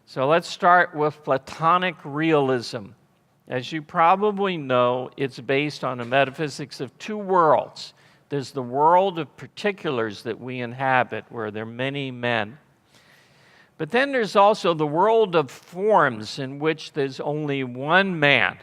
So let's start with Platonic realism. As you probably know, it's based on a metaphysics of two worlds. There's the world of particulars that we inhabit, where there are many men. But then there's also the world of forms, in which there's only one man.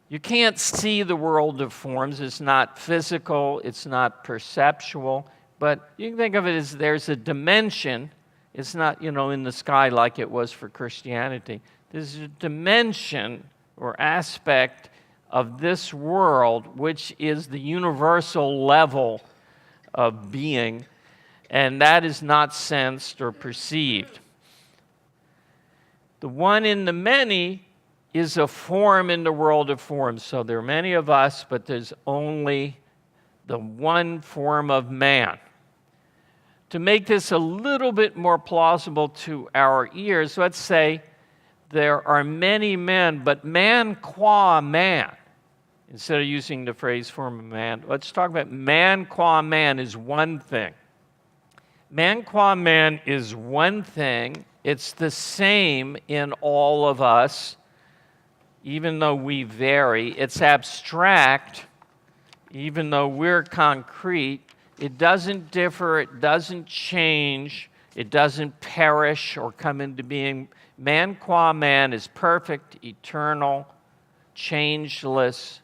You can't see the world of forms. It's not physical, it's not perceptual, but you can think of it as there's a dimension. It's not, in the sky like it was for Christianity. There's a dimension or aspect of this world which is the universal level of being, and that is not sensed or perceived. The one in the many is a form in the world of forms. So there are many of us, but there's only the one form of man. To make this a little bit more plausible to our ears, let's say there are many men, but man qua man. Instead of using the phrase form of man, let's talk about man qua man is one thing. Man qua man is one thing. It's the same in all of us, even though we vary. It's abstract, even though we're concrete. It doesn't differ, it doesn't change, it doesn't perish or come into being. Man qua man is perfect, eternal, changeless,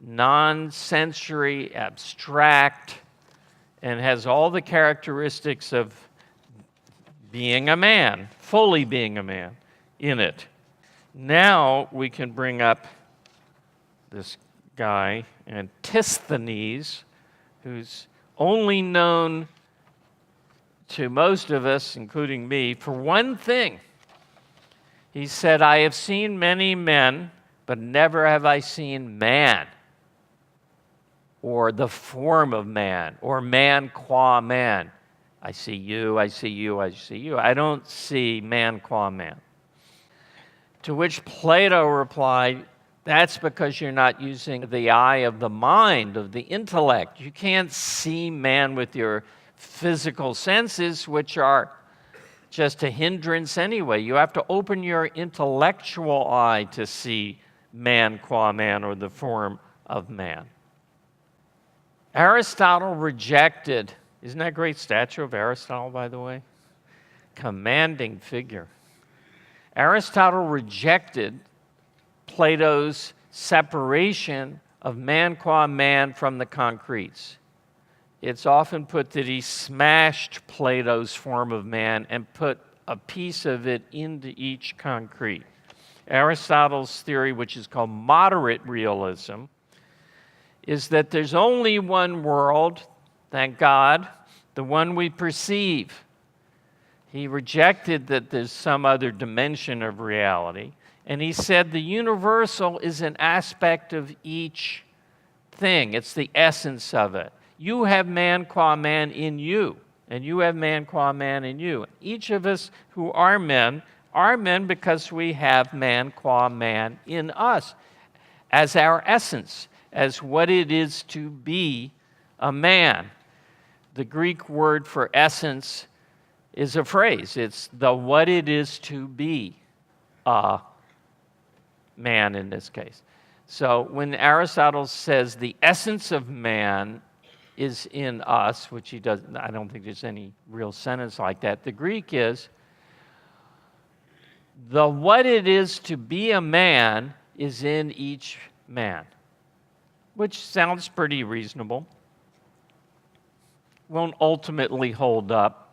non-sensory, abstract, and has all the characteristics of being a man, fully being a man in it. Now we can bring up this guy, Antisthenes, who's only known to most of us, including me, for one thing. He said, I have seen many men, but never have I seen man, or the form of man, or man qua man. I see you, I see you, I see you. I don't see man qua man. To which Plato replied, that's because you're not using the eye of the mind, of the intellect. You can't see man with your physical senses, which are just a hindrance anyway. You have to open your intellectual eye to see man qua man, or the form of man. Aristotle rejected, isn't that a great statue of Aristotle, by the way? Commanding figure. Aristotle rejected Plato's separation of man qua man from the concretes. It's often put that he smashed Plato's form of man and put a piece of it into each concrete. Aristotle's theory, which is called moderate realism, is that there's only one world, thank God, the one we perceive. He rejected that there's some other dimension of reality, and he said the universal is an aspect of each thing. It's the essence of it. You have man qua man in you, and you have man qua man in you. Each of us who are men because we have man qua man in us as our essence, as what it is to be a man. The Greek word for essence is a phrase. It's the what it is to be a man in this case. So when Aristotle says the essence of man is in us, which he doesn't, I don't think there's any real sentence like that. The Greek is the what it is to be a man is in each man, which sounds pretty reasonable. Won't ultimately hold up.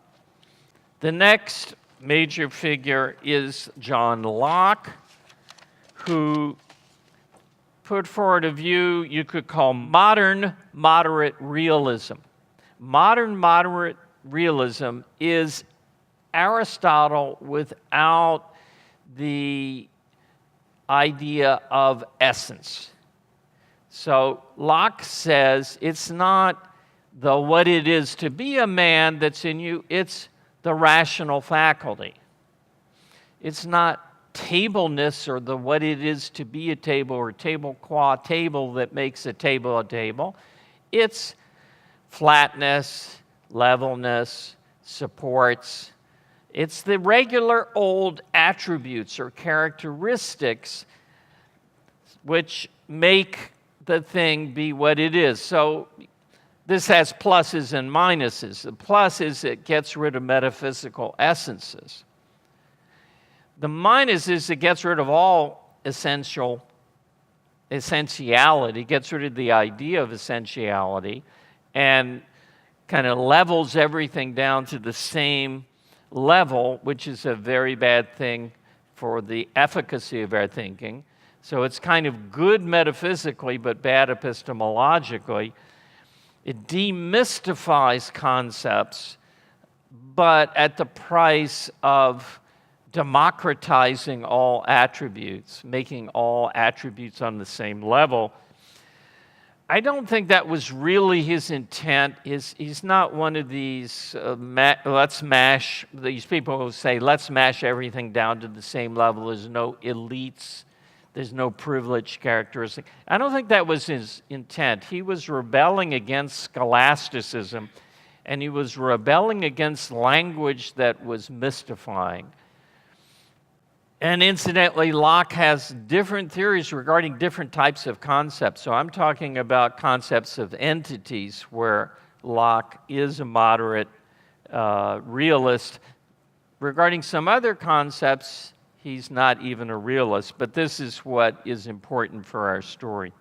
The next major figure is John Locke, who put forward a view you could call modern moderate realism. Modern moderate realism is Aristotle without the idea of essence. So Locke says it's not the what it is to be a man that's in you, it's the rational faculty. It's not tableness or the what it is to be a table or table qua table that makes a table a table. It's flatness, levelness, supports. It's the regular old attributes or characteristics which make the thing be what it is. So this has pluses and minuses. The plus is it gets rid of metaphysical essences. The minus is it gets rid of all essentiality, gets rid of the idea of essentiality, and kind of levels everything down to the same level, which is a very bad thing for the efficacy of our thinking. So it's kind of good metaphysically, but bad epistemologically. It demystifies concepts, but at the price of democratizing all attributes, making all attributes on the same level. I don't think that was really his intent. He's not one of these these people who say, let's mash everything down to the same level. There's no elites. There's no privileged characteristic. I don't think that was his intent. He was rebelling against scholasticism, and he was rebelling against language that was mystifying. And incidentally, Locke has different theories regarding different types of concepts. So I'm talking about concepts of entities where Locke is a moderate realist. Regarding some other concepts, he's not even a realist. But this is what is important for our story.